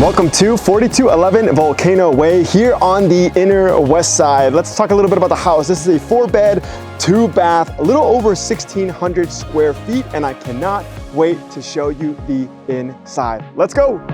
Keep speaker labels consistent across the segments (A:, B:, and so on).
A: Welcome to 4211 Volcano Way here on the inner west side. Let's talk a little bit about the house. This is a 4-bed, 2-bath, a little over 1,600 square feet, and I cannot wait to show you the inside. Let's go.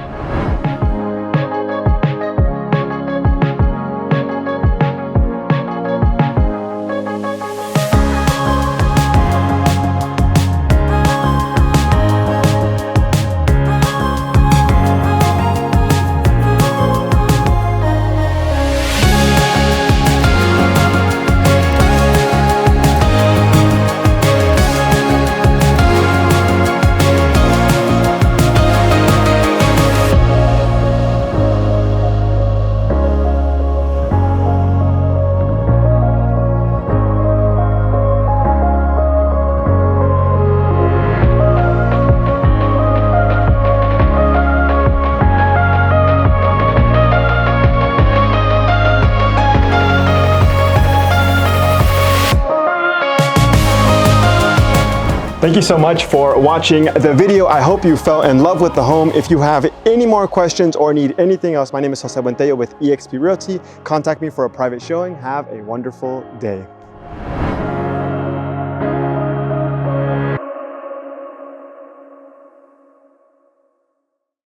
A: Thank you so much for watching the video. I hope you fell in love with the home. If you have any more questions or need anything else, my name is Jose Buentello with eXp Realty. Contact me for a private showing. Have a wonderful day.